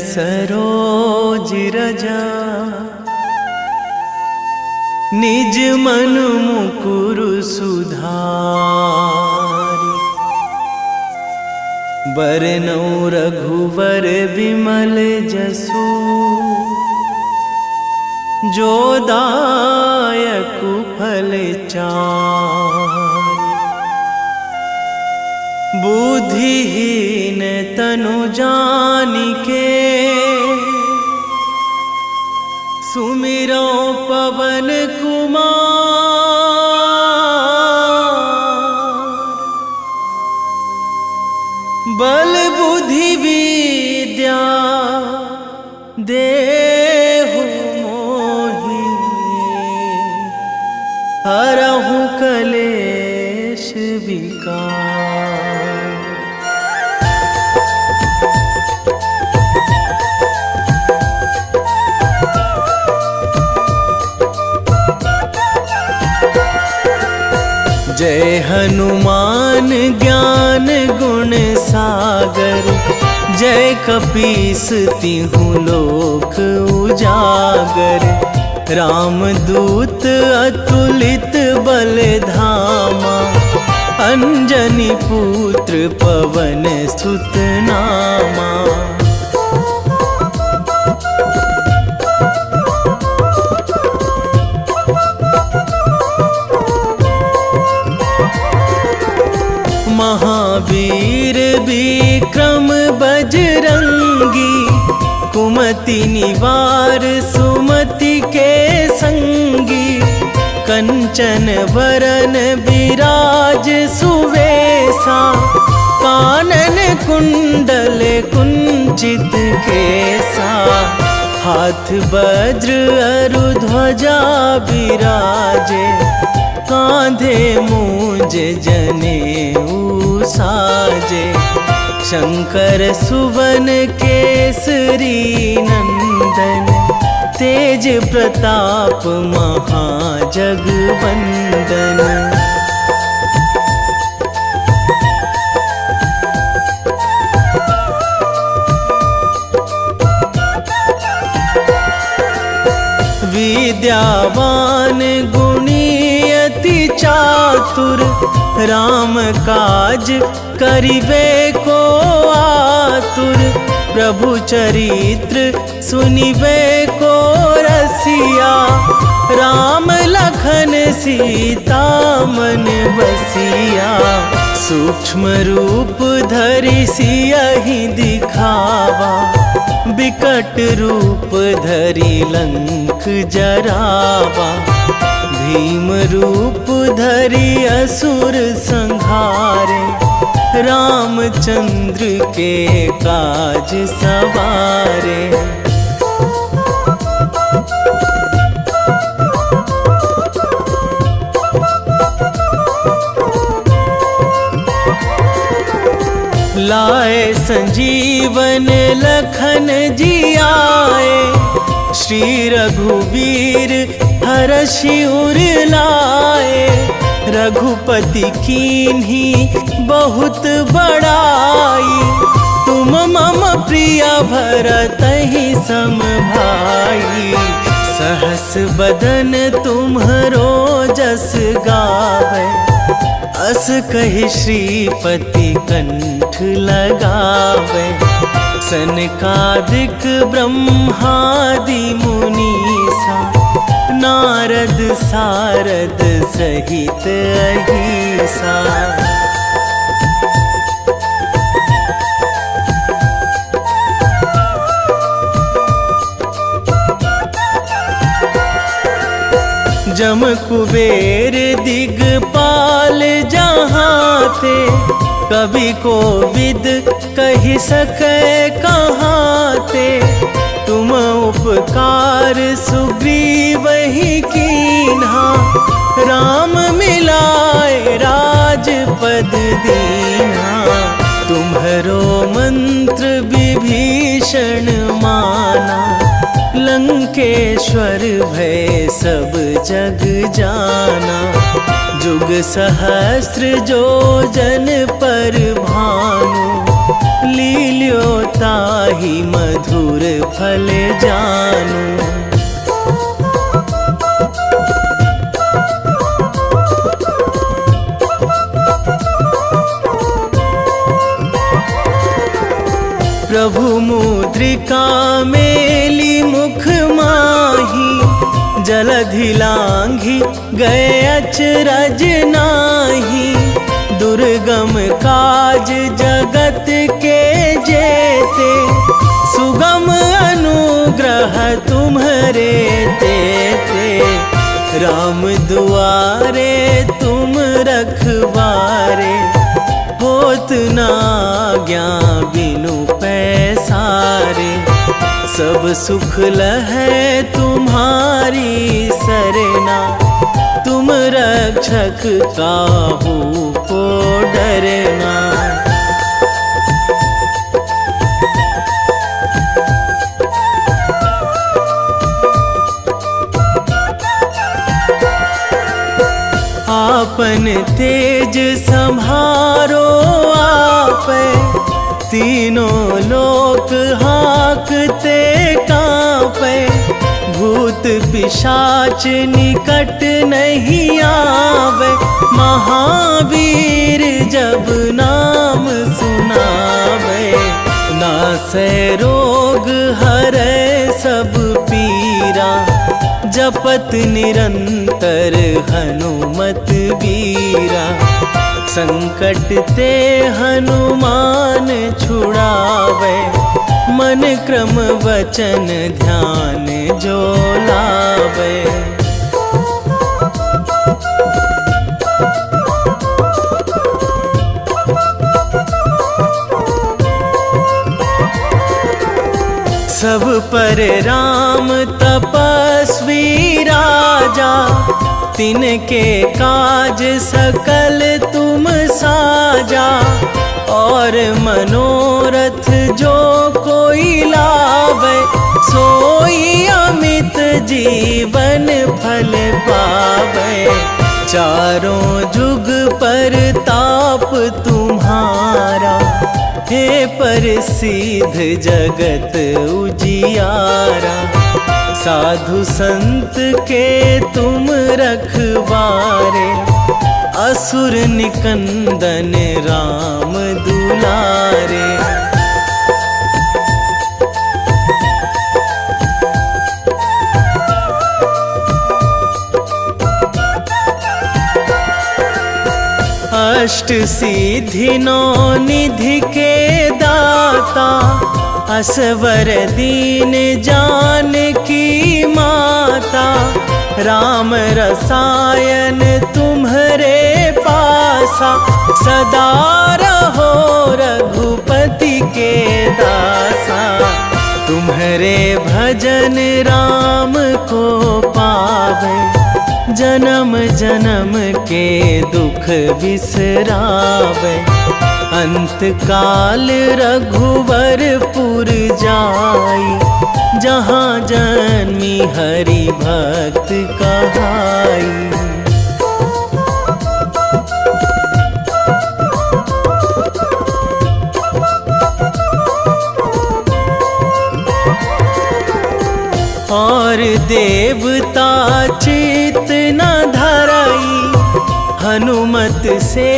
सरोज रजा निज मन मुकुर सुधारि। बरनौ रघुवर बिमल जसु जो दायकु फल चारि। बुद्धिहीन तनु जानिके सुमिरो पवन कुमार। बल बुद्धि विद्या देहु मोहि हरहु कलेश विकार। जय हनुमान ज्ञान गुण सागर। जय कपीस तिहु लोक उजागर। रामदूत अतुलित बल धामा। अंजनी पुत्र पवन सुत नामा। महावीर विक्रम बजरंगी। कुमति निवार सुमति के संगी। कंचन वरन विराज सुवेशा। कानन कुंडल कुंचित केसा। हाथ वज्र अरु ध्वजा विराजे। कांधे मूंज जनेऊ साजे। शंकर सुवन केसरी नंदन। तेज प्रताप महाजगवंदन। विद्यावान गुणी अति चातुर। राम काज करिबे को आतुर। प्रभु चरित्र सुनिबे को रसिया। राम लखन सीता मन बसिया। सूक्ष्म रूप धरि सियहि दिखावा। विकट रूप धरि लंक जरावा। भीम रूप धरि असुर संहारे। रामचंद्र के काज सवारे। लाए संजीवन लखन जियाए। श्री रघुवीर हरषि उर लाए। रघुपति कीन्ही बहुत बड़ाई। तुम मम प्रिय भरतहि सम भाई। सहस बदन तुम्हरो जस गावे। अस कहि श्रीपति कंठ लगावे। सनकादिक ब्रह्मादि मुनीसा। नारद सारद सहित अहिसा। जम कुबेर दिगपाल जहाँ थे। कवि कोविद कहि सकै कहाँ ते। तुम उपकार सुग्रीवहि कीन्हा। राम मिलाए राजपद दीन्हा। तुम्हरो मंत्र विभीषण माना। लंकेश्वर भय सब जग जाना। जुग सहस्र जो जन पर भानु। लील्यो ताहि मधुर फल जानू। प्रभु मुद्रिका मेली मुख माही, जलधि लांघी गए अचरज नाही। दुर्गम काज जगत के जेते, सुगम अनुग्रह तुम्हरे तेते। राम दुआरे तुम रखवारे, होत ना आज्ञा बिनु पैसारे। सब सुख लहै तुम्हारी सरना, तुम रक्षक काहू को डरना। आपन तेज संभारो आपै, तीनों लोक हाकते कांपै। भूत पिशाच निकट नहीं आवे, महावीर जब नाम सुनावे। नासै रोग हरै सब पीरा, जपत निरंतर हनुमत बीरा। संकट ते हनुमान छुड़ावे, मन क्रम वचन ध्यान जो लावे। सब पर राम तपस्वी राजा, तिनके काज सकल तुम साजा। और मनोरथ जो कोई लावे, सोई अमित जीवन फल पावे। चारों जुग पर ताप तुम्हारा, हे प्रसिद्ध जगत उजियारा। साधु संत के तुम रखवारे, असुर निकंदन राम दुलारे। अष्ट सिद्धि नौ निधि के दाता, असवर दीन जानकी माता। राम रसायन तुम्हरे पासा, सदा रहो रघुपति के दासा। तुम्हरे भजन राम को पावे, जन्म जन्म के दुख बिसरावे। अंत काल रघुवरपुर जाई, जहाँ जन्मी हरि भक्त कहाई। और देवता चित न धराई, हनुमत से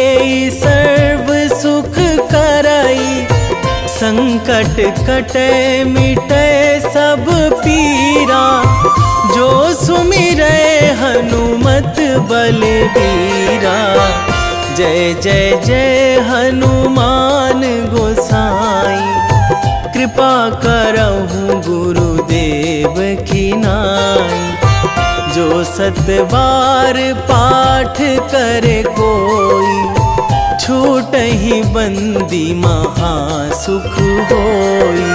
सर्व सुख कराई। संकट कटे मिटे सब पीरा, जो सुमिरै हनुमत बलबीरा। जय जय जय हनुमान गोसाई, कृपा करहु गुरुदेव की नाई। जो सतबार पाठ करे कोई, छूटहि बंदी महासुख होई।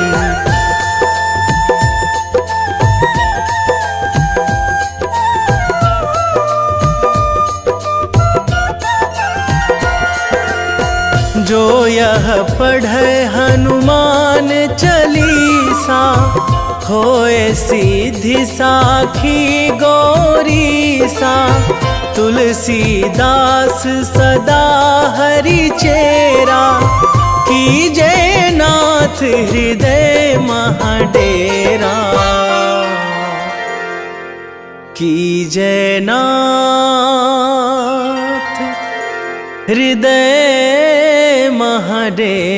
जो यह पढ़े हनुमान चालीसा, होए सीधी साखी गौरीसा। तुलसीदास सदा हरि चेरा, कीजे नाथ हृदय महाडेरा, कीजे नाथ हृदय महाडेरा।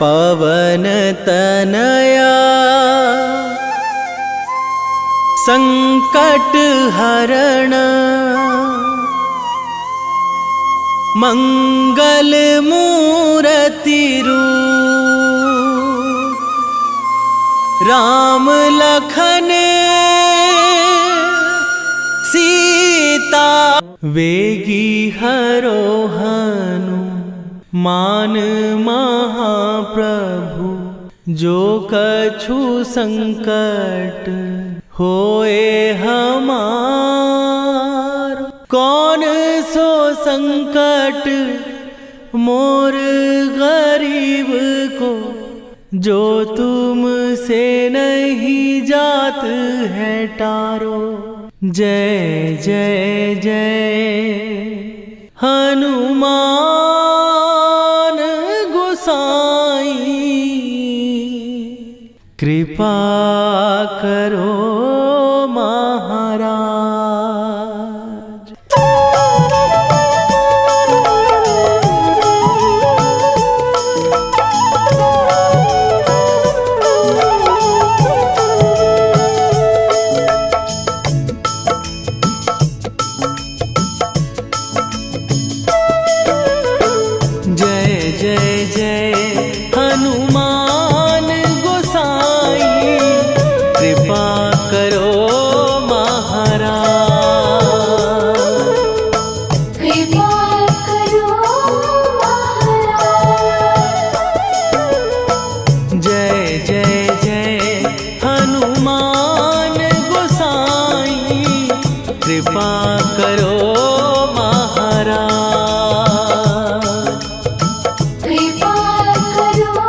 पवन तनया संकट हरण, मंगल मूर्ति रूप, राम लखन सीता। वेगी हरोहनु मान महाप्रभु, जो कछु संकट होए हमार। कौन सो संकट मोर गरीब को, जो तुमसे नहीं जात है टारो। जय जय जय हनुमान गोसाई, कृपा करो महाराज। जय जय जय हनुमान गोसाई, कृपा करो महाराज। कृपा करो महाराज। जय जय जय हनुमान गोसाई, कृपा करो महाराज। कृपा करो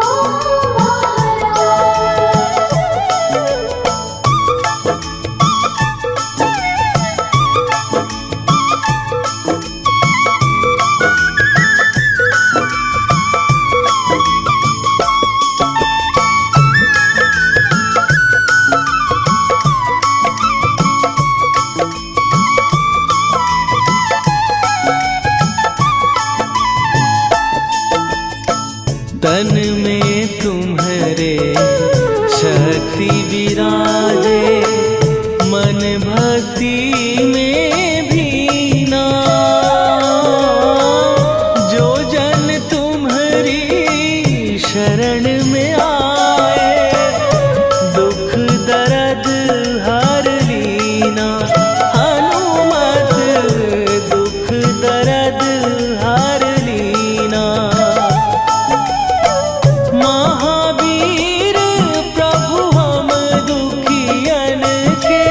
तन में तुम्हारे शक्ति विराजे, मन भक्ति में भीना। जो जन तुम्हारी शरण में आए, दुख दर्द हर लीना। हनुमत दुख दर्द हर लीना। महावीर प्रभु हम दुखियन के,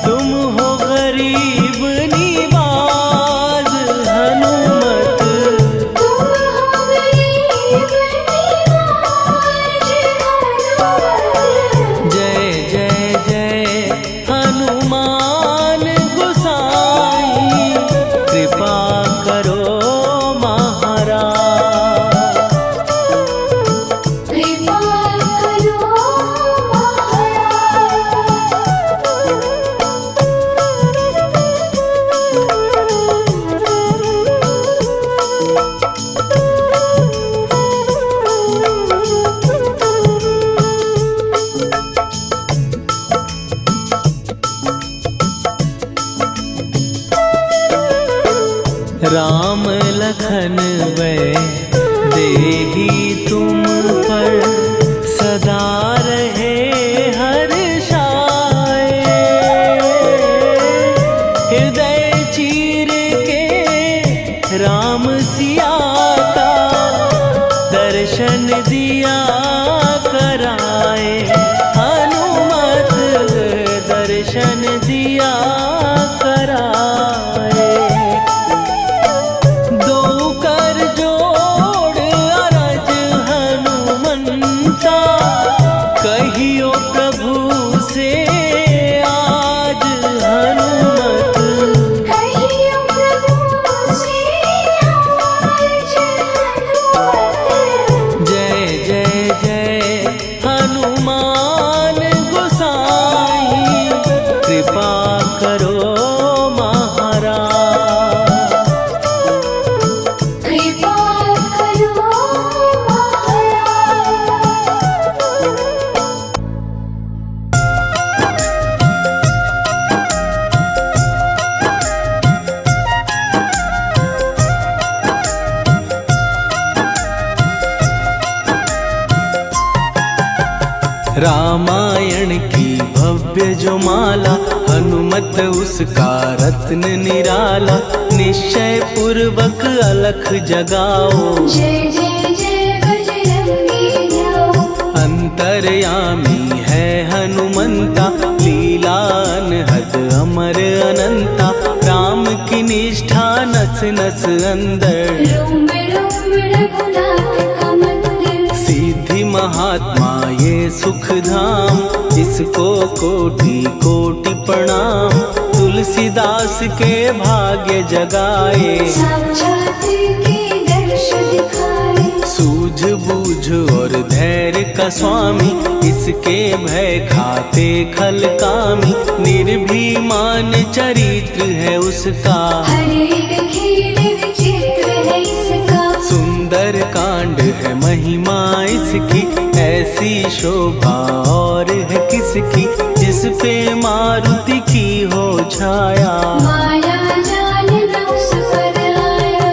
तुम हो गरीब निवाज। हनुमत तुम हो गरीब निवाज। जय जय जय हनुमान गोसाई, कृपा करो महाराज। कृपा करो राम लखन वै देही तुम पर, सदा रहे हर्षाए। हृदय चीर के राम सिया का, दर्शन दिया कराए। हनुमत दर्शन दिया कराए। दो कर जोड़ अरज हनुमंता, कहियो प्रभु से आज। हनुमत कहियो प्रभु से आज। रामायण की भव्य जो माला, हनुमत उसका रत्न निराला। निश्चय पूर्वक अलख जगाओ, जय जय जय बजरंगी ध्याओ। अंतर्यामी है हनुमंता, लीला अनहद अमर अनंता। राम की निष्ठा नस नस अंदर, रोम रोम रघुनाथ का मंदिर। सिद्धि महात्मा ये सुख धाम, इसको कोटि कोटि प्रणाम। तुलसीदास के भाग्य जगाए, साक्षात के दर्श दिखाए। सूझ बूझ और धैर्य का स्वामी, इसके भय खाते खल कामी। निर्भीमान चरित्र है उसका, हर एक खेल विचित्र है इसका। सुंदर कांड है महिमा इसकी, ऐसी शोभा और है किसकी। जिस पे मारुति की हो छाया, माया जाल न उस पर आया।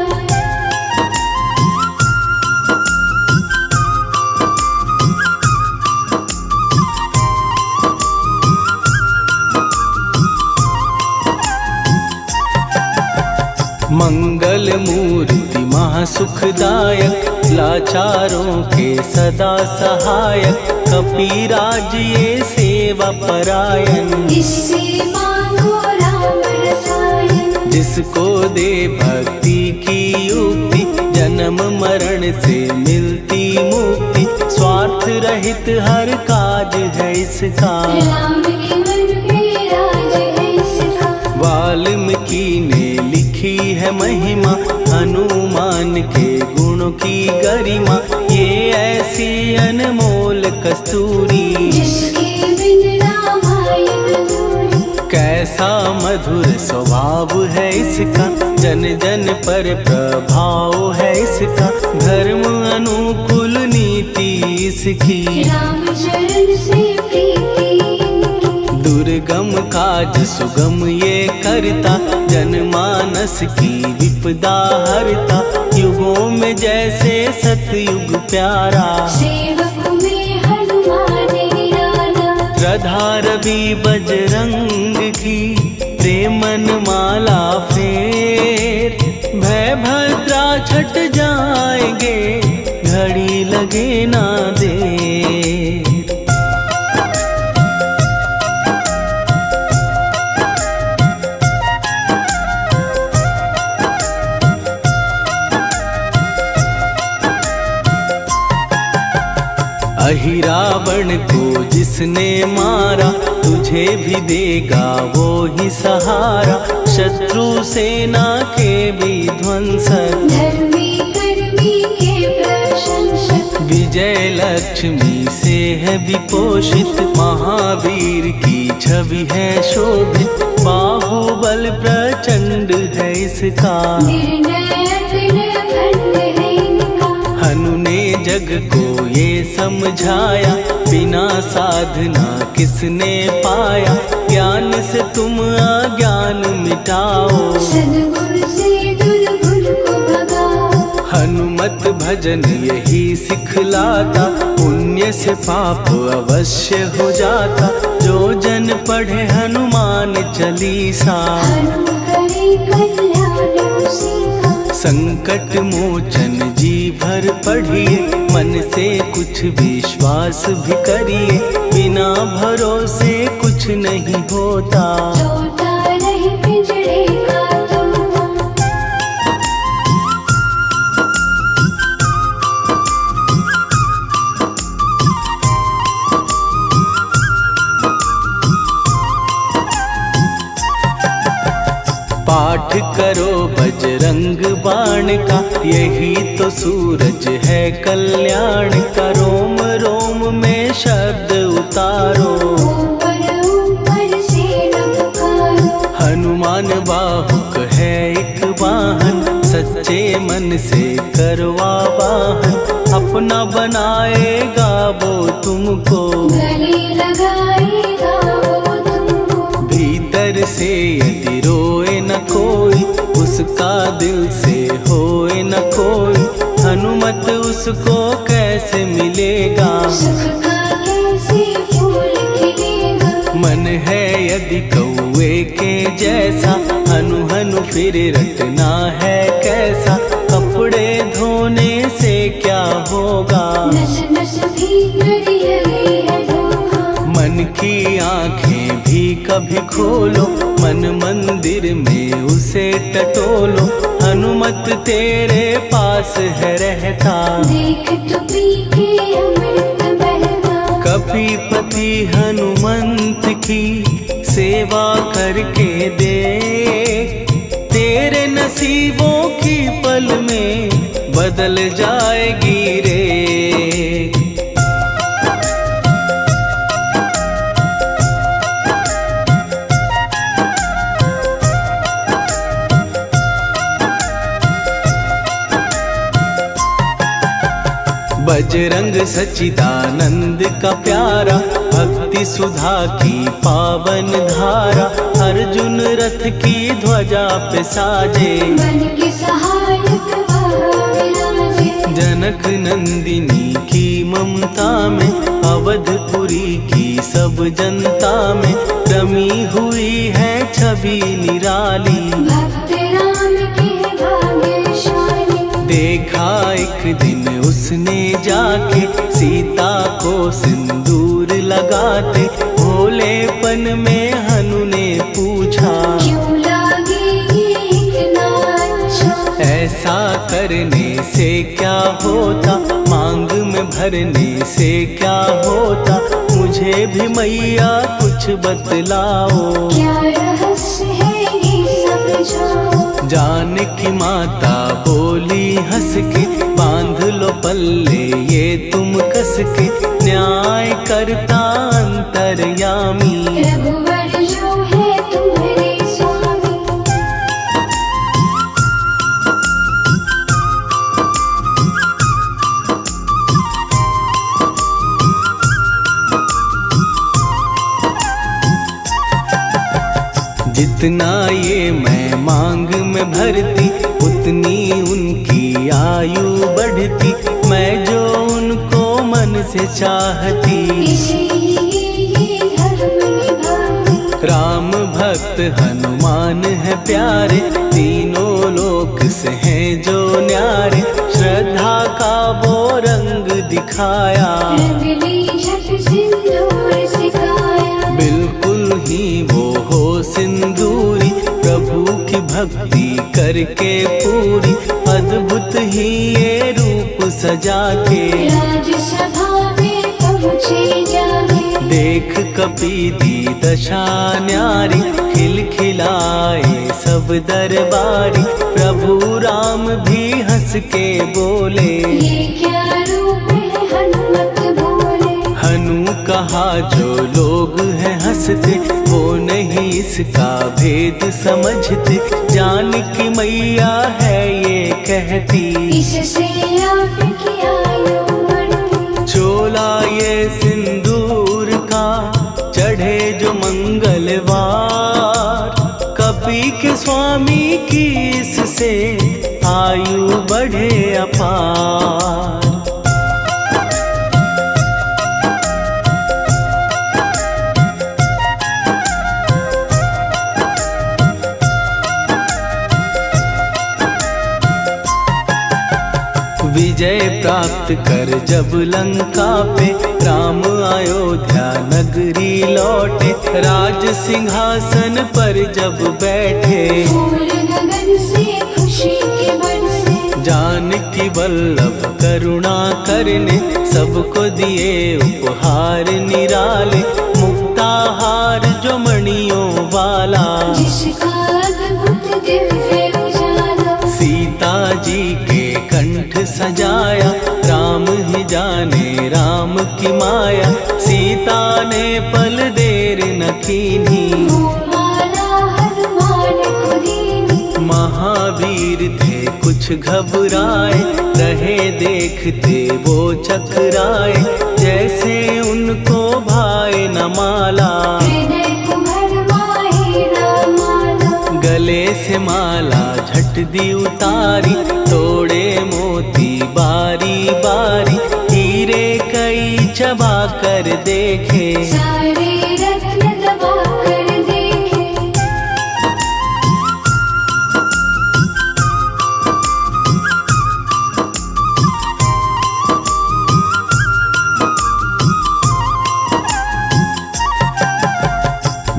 मंगल मूर्ति महासुखदायक, लाचारों के सदा सहायक। कपिराज ये सेवा परायण, इससे मांगो राम रसायन। जिसको दे भक्ति की युक्ति, जन्म मरण से मिलती मुक्ति। स्वार्थ रहित हर काज है इसका, राम के मन पे राज है इसका। वाल्मीकि ने लिखी है महिमा, हनुमान के गुणों की गरिमा। ये ऐसी अनमोल कस्तूरी, जिसके बिन रामायण अधूरी। कैसा मधुर स्वभाव है इसका, जन जन पर प्रभाव है इसका। धर्म अनुकूल नीति इसकी, राम चरण से प्रीति इनकी। दुर्गम काज सुगम ये करता, जनमानस की विपदा हरता। युगों में जैसे सतयुग प्यारा, सेवक में हनुमान निराला। श्रद्धा रवि बजरंग की, प्रेमन माला फेर। भय भद्रा छट जाएंगे, घड़ी लगे ना देर। अहिरावण को जिसने मारा, तुझे भी देगा वो ही सहारा। शत्रु सेना के विध्वंसक, धर्मी कर्मी के प्रशंसक। विजय लक्ष्मी से है विपोषित, महावीर की छवि है शोभित। बाहुबल प्रचंड है इसका, निर्णयक निर्भंड है इनका। हनु ने जग को ये समझाया, बिना साधना किसने पाया। ज्ञान से तुम अज्ञान मिटाओ, सद्गुण से दुर्गुण को भगाओ। हनुमत भजन यही सिखलाता, पुण्य से पाप अवश्य हो जाता। जो जन पढ़े हनुमान चालीसा, हनु करे कल्याण उसी का। संकट मोचन जी भर पढ़िए, मन से कुछ विश्वास भी करिए। बिना भरोसे कुछ नहीं होता, तोता रहे पिंजरे का तोता। पाठ करो बजरंग बाण का, यही तो सूरज है कल्याण का। रोम रोम में शब्द उतारो, ऊपर ऊपर से न पुकारो। हनुमान बाहुक है एक वाहन, सच्चे मन से करवा वाहन। अपना बनाएगा वो तुमको, गले लगाएगा वो तुमको। भीतर से यदि रोए न कोई, उसका दिल से होए न कोई। हनुमत उसको कैसे मिलेगा, सुख का कैसे फिर रटना है कैसा, कपड़े धोने से क्या होगा। नस नस भीतर यही है धोखा। मन की आंखें भी कभी खोलो, मन मंदिर में उसे टटोलो। हनुमत तेरे पास है रहता, देख तो पी के अमृत बहता। कपीपति हनुमंत की सेवा करके दे, तेरे नसीबों की पल में बदल जाएगी रे। बजरंग सच्चिदानंद का प्यारा, भक्ति सुधा की पावन धारा। अर्जुन रथ की ध्वजा पे साजे, बन के सहायक वह विराजे। जनक नंदिनी की ममता में, अवधपुरी की सब जनता में रमी हुई है छवि निराली। भक्त राम के भाग्यशाली, देखा एक दिन उसने जाके सीता को सिंदूर लगाते। भोलेपन में हनु ने पूछा, क्यों लागेगी इतना अच्छा। ऐसा करने से क्या होता, मांग में भरने से क्या होता। मुझे भी मैया कुछ बतलाओ, क्या रहस्य है ये समझाओ। जानकी माता बोली हंस के, बांध लो पल्ले ये तुम कस के। न्याय करता अंतर्यामी, रघुवर जो है तुम्हारे स्वामी। जितना ये मैं मांग में भरती, उतनी उनकी आयु बढ़ती। मैं जो उनको मन से चाहती, इसीलिए ये धर्म निभाती। राम भक्त हनुमान है प्यारे, तीनों लोक से हैं जो न्यारे। श्रद्धा का वो रंग दिखाया, रंगली झट सिंदूर सिखाया। बिल्कुल ही वो हो सिंदूरी, प्रभु की भक्ति करके पूरी। अद्भुत ही ये रूप सजा के, राजसभा में पहुँचे जाके। देख कपीदी दशा न्यारी, खिलखिलाए सब दरबारी। प्रभु राम भी हंस के बोले, ये क्या रूप है हनुमत बोले। हनु कहा जो लोग हैं हंसते, वो नहीं इसका भेद समझते। जानकी मैया है ये कहती, इससे आपकी आयु बढ़ती। चोला ये सिंदूर का चढ़े जो मंगलवार। कपी के स्वामी की इससे आयु बढ़े अपार। विजय प्राप्त कर जब लंका पे, राम अयोध्या नगरी लौटे। राज सिंहासन पर जब बैठे, फूल गगन से खुशी के बरसे। जानकी वल्लभ करुणा करने, सबको दिए उपहार निराले। मुक्ताहार जो मणियों वाला, जिसका अद्भुत दिव्य उजाला। सीता जी के कंठ सजाया। राम ही जाने राम की माया, सीता ने पल देर न कीन्ही। वो माला हनुमान को दीनी। महावीर थे कुछ घबराए, रहे देखते वो चकराए। जैसे उनको भाए न माला, हृदय को भरमाए न माला। गले से माला झट दी उतारी। तोड़े मोती बारी बारी, हीरे कई चबा कर देखे। सारे रत्न दबा कर देखे।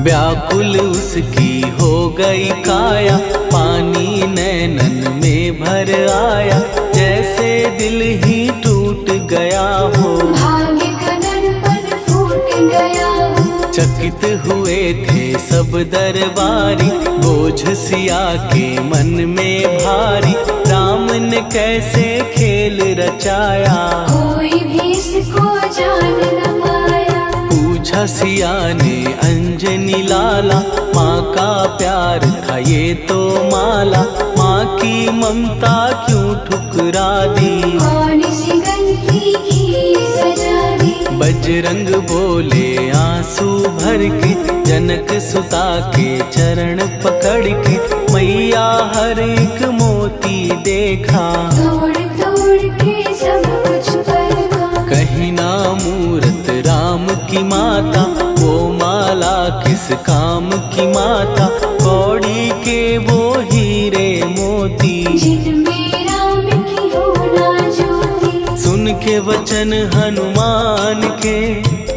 व्याकुल उसकी हो गई काया, पानी नैनन में भर आया, जैसे दिल ही टूट गया हो। भाग्य का दर्पण फूट गया हो। चकित हुए थे सब दरबारी, बोझ सिया के मन में भारी, राम ने कैसे खेल रचाया, कोई भी इसको जान न पाया। पूछा सिया ने अंजनी लाला, माँ का प्यार था ये तो माला, माँ की ममता क्यों ठुकरा दी, कौन सी गलती की सजा दी। बजरंग बोले आंसू भर के, जनक सुता के चरण पकड़ के, मैया हर एक मोती देखा, तोड़ तोड़ के सब कुछ परखा। कहीं ना मूरत राम की माता, वो माला किस काम की माता, कौड़ी के वो हीरे मोती, जिनमें राम की हो ना ज्योति। सुन के वचन हनुमान के,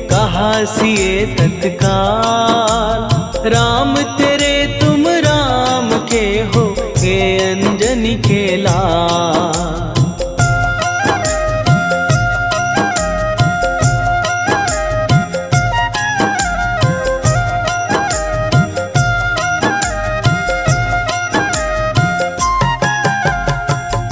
कहा सिए तत्काल, राम तेरे तुम राम के हो, हे अंजनी के लाल।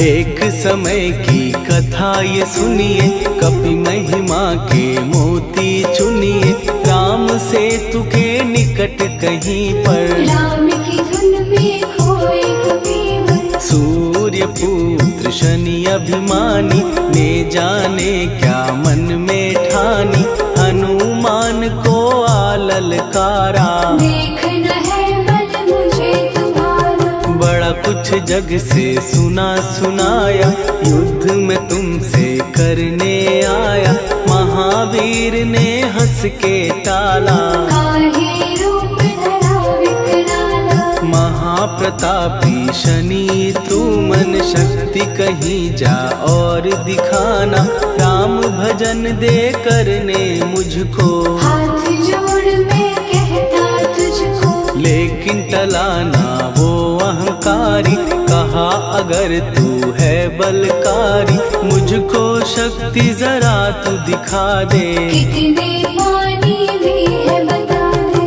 एक समय की कथा ये सुनिए, कपि महिमा के मोती चुनिए, राम सेतु के निकट कहीं पर, राम की धुन में खोए कबीर। सूर्य पुत्र शनि अभिमानी, ने जाने क्या मन में ठानी, हनुमान को आललकारा, देखना है बल मुझे तुम्हारा। बड़ा कुछ जग से सुना सुनाया, युद्ध में तुमसे करने आया, महावीर ने हंस के टाला, काहे रूप धरा विकराला। महाप्रतापी शनि तू मन शक्ति कहीं जा और दिखाना, राम भजन दे करने मुझको, हाथ जोड़ मैं कहता तुझको। लेकिन टलाना वो अहंकारी, कहा अगर तू है बलकारी, मुझको शक्ति जरा तू दिखा दे, कितने पानी भी है बता दे।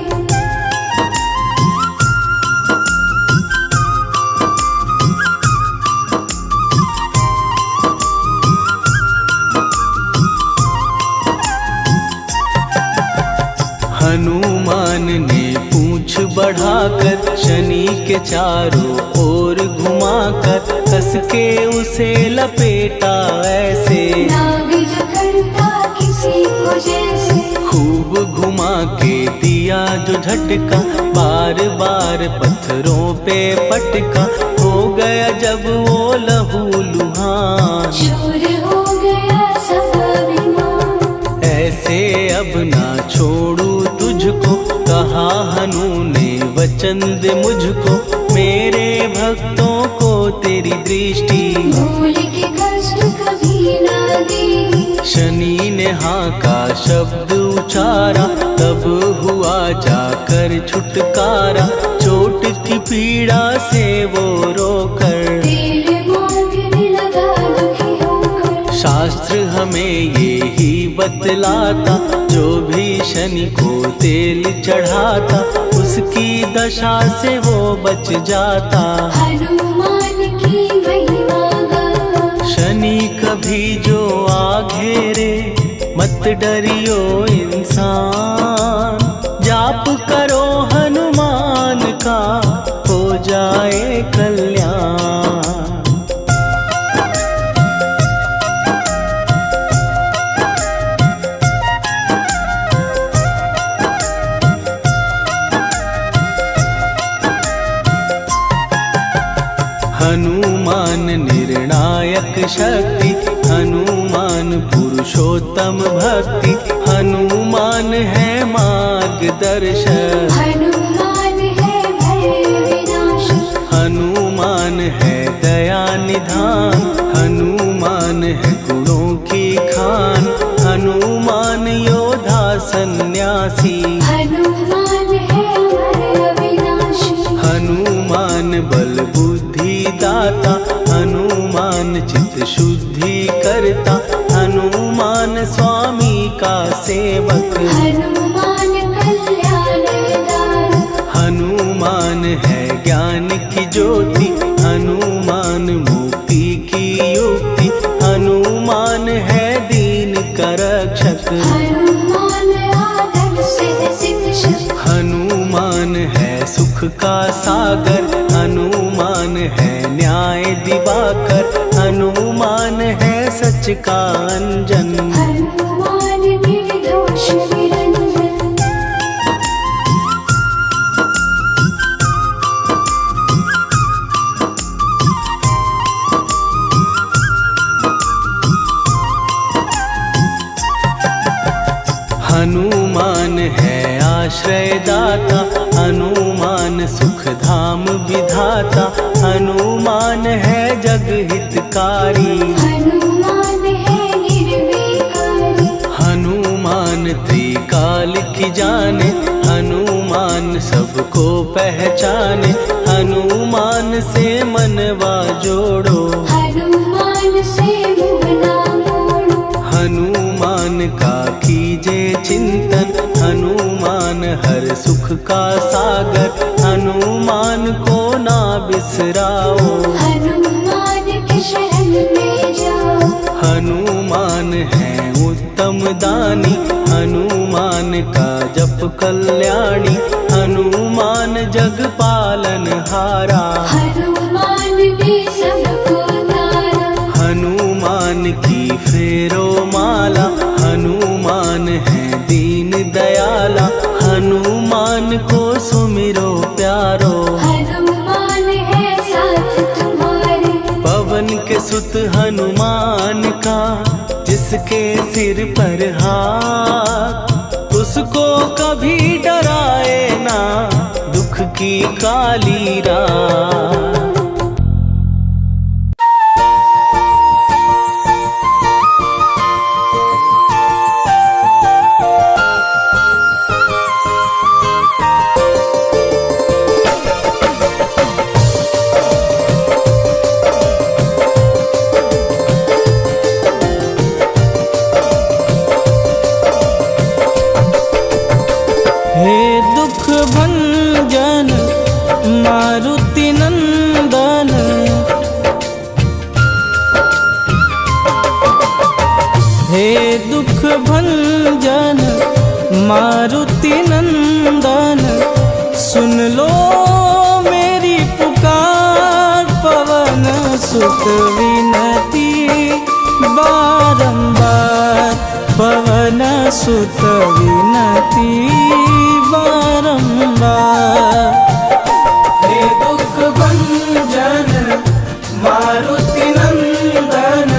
हनुमान ने पूंछ बढ़ाकर, शनि के चारों ओर घुमाकर, कस के उसे लपेटा ऐसे, नाग जो करता किसी को जैसे। खूब घुमा के दिया जो झटका, बार बार पत्थरों पे पटका, हो गया जब वो लहू लुहान, चूर हो गया सब अभिमान। ऐसे अब ना छोड़ू तुझको, कहा हनु ने वचन दे मुझको, मेरे भक्तों को तेरी दृष्टि, भूल के कष्ट कभी ना देगी। शनि ने हाँ का शब्द उचारा, तब हुआ जाकर छुटकारा, चोट की पीड़ा से वो रोकर, तेल मांगने लगा दुखी होकर। शास्त्र हमें ये ही बतलाता, जो भी शनि को तेल चढ़ाता, उसकी दशा से वो बच जाता, हनुमान की महिमा गाता। शनि कभी जो आ घेरे, मत डरियो इंसान, जाप करो हनुमान का, हो जाए कल्याण। हनुमान निर्णायक शक्ति, हनुमान पुरुषोत्तम भक्ति, हनुमान है मार्गदर्शक, हनुमान है भय विनाशक। हनुमान है दया निधान, हनुमान है गुणों की खान, हनुमान बलवान योद्धा सन्यासी। हनुमान है अमर अविनाशी। हनुमान बल बुद्धि दाता, हनुमान चित्त शुद्धि करता, हनुमान स्वामी का सेवक। हनुमान कल्याण दाता। हनुमान है ज्ञान की ज्योति, हनुमान मुक्ति की युक्ति, हनुमान है दीन का रक्षक। हनुमान आदर्श शिक्षक। हनुमान है सुख का सागर, हनुमान है न्याय दिवाकर, हनुमान है सच का अंजन। हनुमान निर्दोष निरंजन। हनुमान है आश्रय दाता, हनुमान सुख धाम विधाता, हनुमान है जग हितकारी। हनुमान है निर्विकारी। हनुमान त्रिकाल की जाने, हनुमान सबको पहचाने, हनुमान से मनवा जोड़ो। हनुमान से मुँह ना मोड़ो। हनुमान का कीजे चिंतन, हनुमान हर सुख का सागर, हनुमान को ना बिसराओ। हनुमान के शरण में जाओ। हनुमान है उत्तम दानी, हनुमान का जप कल्याणी, हनुमान जग पालन हारा। हनुमान ने सबको तारा। हनुमान की फेरो माला, हनुमान है दीन दयाला, हनुमान को सुमिरो प्यारो। हनुमान है साथ तुम्हारे। पवन के सुत हनुमान का, जिसके सिर पर हाथ, उसको कभी डराए ना दुख की काली रात। हे दुख भंजन मारुति नंदन, हे दुख भंजन मारुति नंदन, सुन लो मेरी पुकार, पवन सुत विनती बारंबार, पवन सुत विनती बारंबार। हे दुख भंजन मारुति नंदन,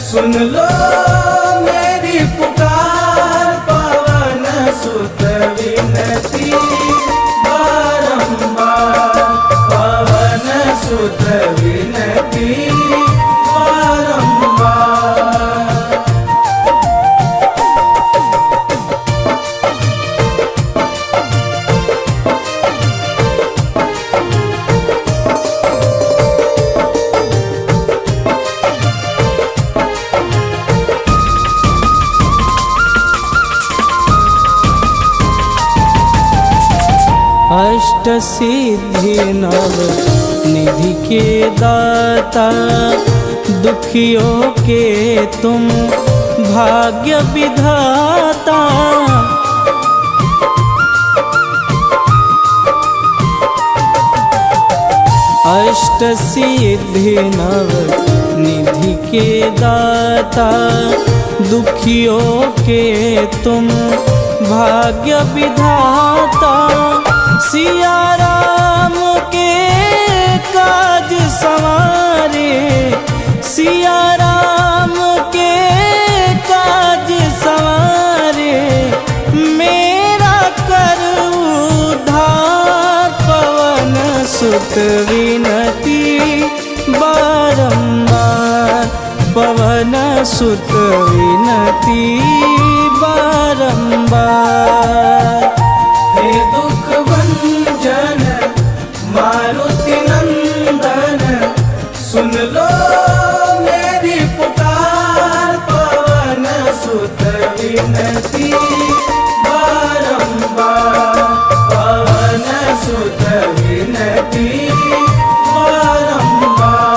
सुन लो मेरी पुकार, पवन सुत विनती बारंबार, पवन सुत विनती बारंबार। अष्ट सिद्धि नव निधि के दाता, दुखियों के तुम भाग्य विधाता। अष्ट सिद्धि नव निधि के दाता, दुखियों के तुम भाग्य विधाता। सिया राम के काज सवारे, सिया राम के काज सवारे, मेरा कर उद्धार, पवन सुत विनती बारंबार, पवन सुत विनती बारंबार। विनती बारंबार, पवन सुत विनती बारंबार।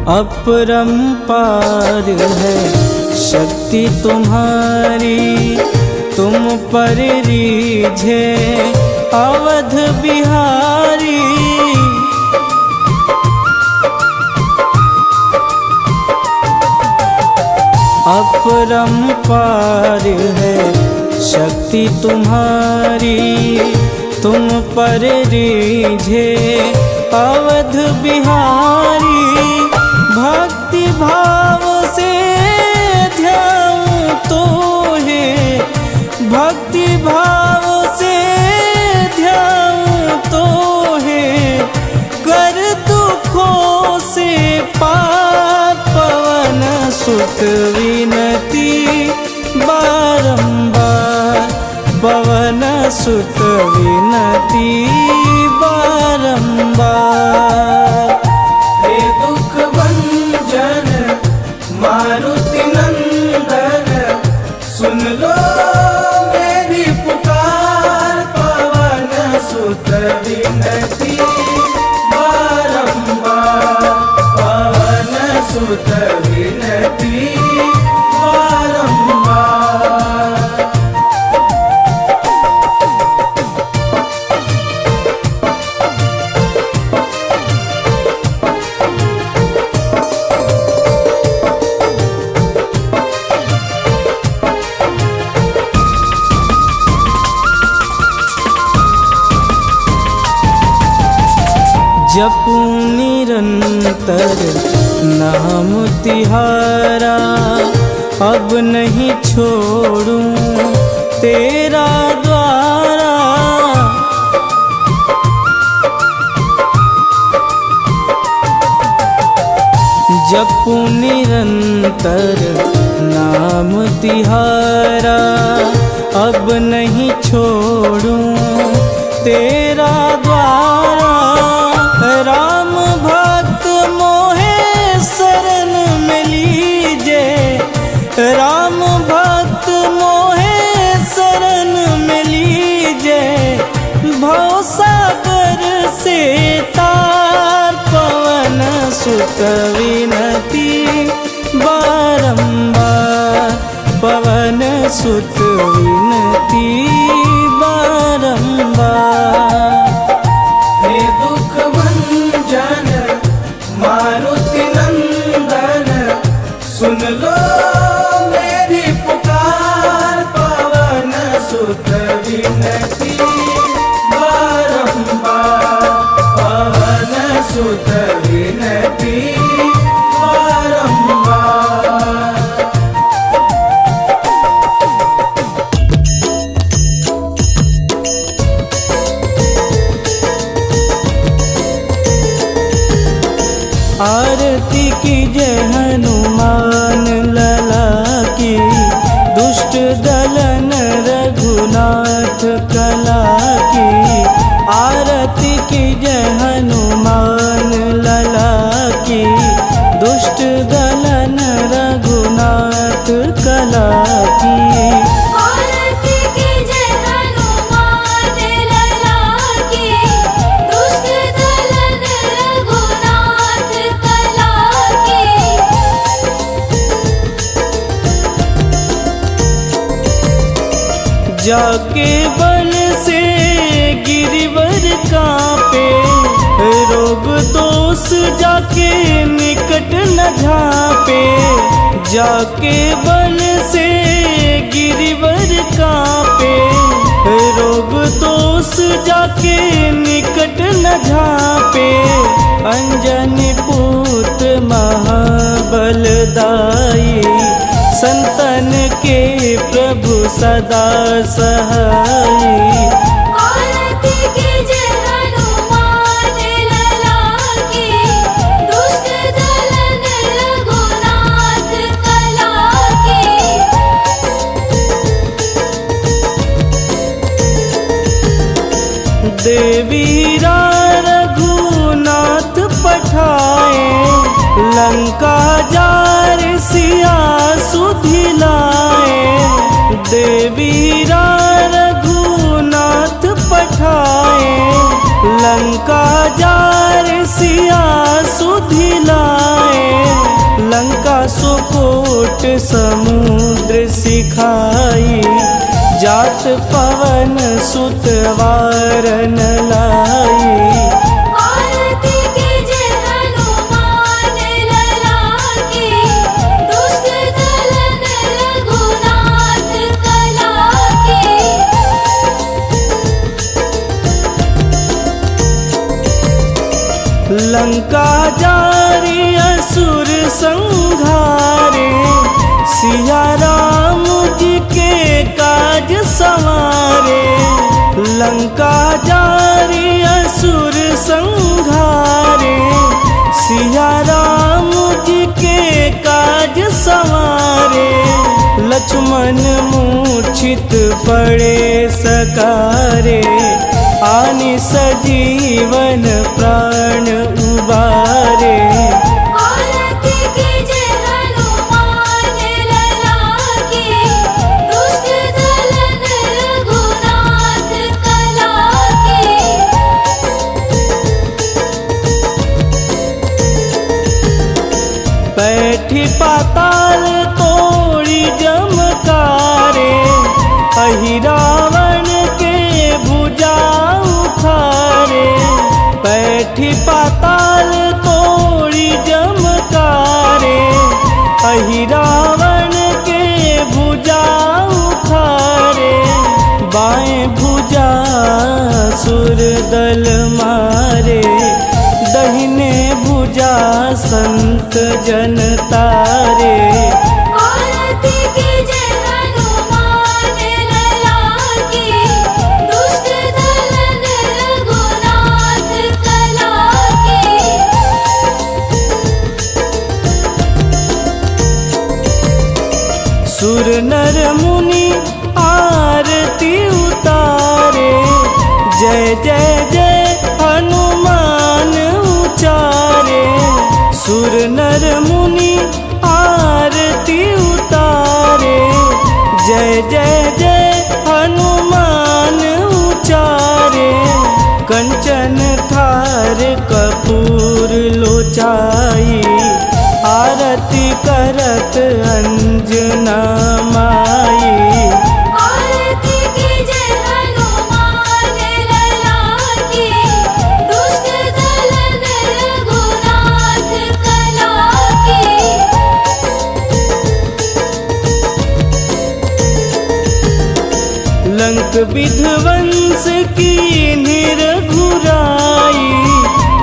अपरंपार है शक्ति तुम्हारी, तुम पर रीझे अवध बिहारी। अपरंपार है शक्ति तुम्हारी, तुम पर रीझे अवध बिहारी। भक्ति भाव से ध्याऊं तो है, भक्ति भाव से ध्याऊं तो है, कर दुखों से पार। पवन सुत विनती बारंबार, पवन सुत विनती बारंबार। हे दुख भंजन मारुति नंदन, सुन लो मेरी पुकार। पवन सुत विनती बारंबार, पवन सुत विनती बारंबार। जपूं निरंतर नाम तिहारा, अब नहीं छोड़ूं तेरा द्वारा। जपूं निरंतर नाम तिहारा, अब नहीं छोड़ूं तेरा द्वारा। राम भक्त मोहे शरण में लीजे, राम भक्त मोहे शरण में लीजे। भवसागर से तार, पवन सुत विनती बारंबार, पवन सुत विनती बारंबार। हे दुख भंजन मारुति नंदन, सुन लो मेरी पुकार। पवन सुत विनती बारंबार, पवन सुत विनती बारंबार। आरती की जय हनुमान लला की, दुष्ट दलन रघुनाथ कला की। आरती की जय हनुमान लला की, दुष्ट दलन रघुनाथ कला की। आरती की जय हनुमान लला की, दुष्ट दलन रघुनाथ कला की। जाके बल से गिरिवर कांपे, रोग दोष जाके निकट न झांपे। जाके बल से गिरिवर कांपे, रोग दोष जाके निकट न झांपे। अंजनी पुत्र महाबलदाई, संतन के प्रभु सदा सहाई। आरती की जय हनुमान लला की, दुष्ट दलन रघुनाथ कला की। देवीरा रघुनाथ पठाए, लंका जार सिया सुधिलाए। देवीरा रघुनाथ पठाए, लंका जार सिया सुधिलाए। लंका सुकोट समुद्र सिखाई, जात पवन सुत वारन लाई। आरती कीजे हनुमान लला की, दुष्ट दलन रघुनाथ कला की। लंका जारी असुर संहारे, सिया राम जी के काज संवारे। लंका जारी असुर संहारे, सिया राम जी के काज संवारे। लक्ष्मण मूर्छित पड़े सकारे, आनि सजीवन प्राण उबारे। आरती कीजे हनुमान लला की, दुष्ट दलन रघुनाथ कला की। बैठी पाताल तोड़ी जमकारे, अहि रावण के भुजा उखारे। बैठी पाताल तोड़ी जमकारे, अहि रावण के भुजा उखारे। बाएं भुजा सुर दल मारे, दहिने भुजा संत जन तारे। आरती कीजे हनुमान लला की, दुष्ट दलन रघुनाथ कला की। सुर नर मुनि आरती उतारे, जय जय जय हनुमान उचारे। सुर नर मुनि आरती उतारे, जय जय जय हनुमान उचारे। कंचन थार कपूर लोचाई, आरती करत अंजना माई। आरती कीजे हनुमान लला की, दुष्ट दलन रघुनाथ कला की। लंक विध्वंस की निरघुराई,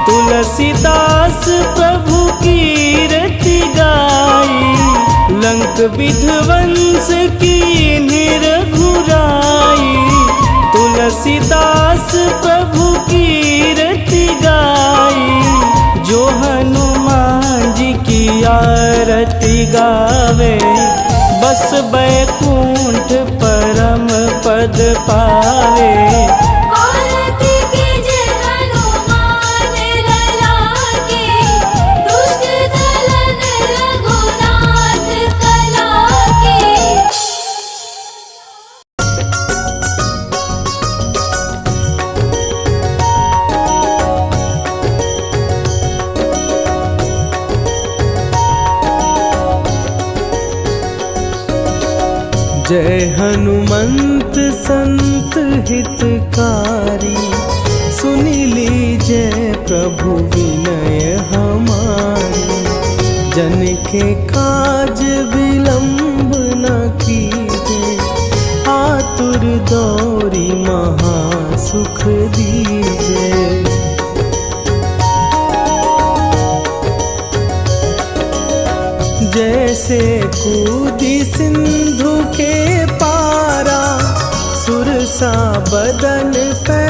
तुलसीदास प्रभु कीरति गाई। लंक विध्वंस की निरघुराई, तुलसीदास प्रभु कीरति गाई। जो हनुमान जी की आरती गावे, बस बैकुंठ परम पद पावे। आरती कीजे हनुमान लला की, दुष्ट दलन रघुनाथ कला की। जय हनुमंत संत हितकारी, सुनि लीजय प्रभु विनय हमारी। जन के काज विलंब न कीजे, आतुर दौरी महा सुख दीजे। जैसे कूदी सिंधु के पारा, सुरसा बदन पे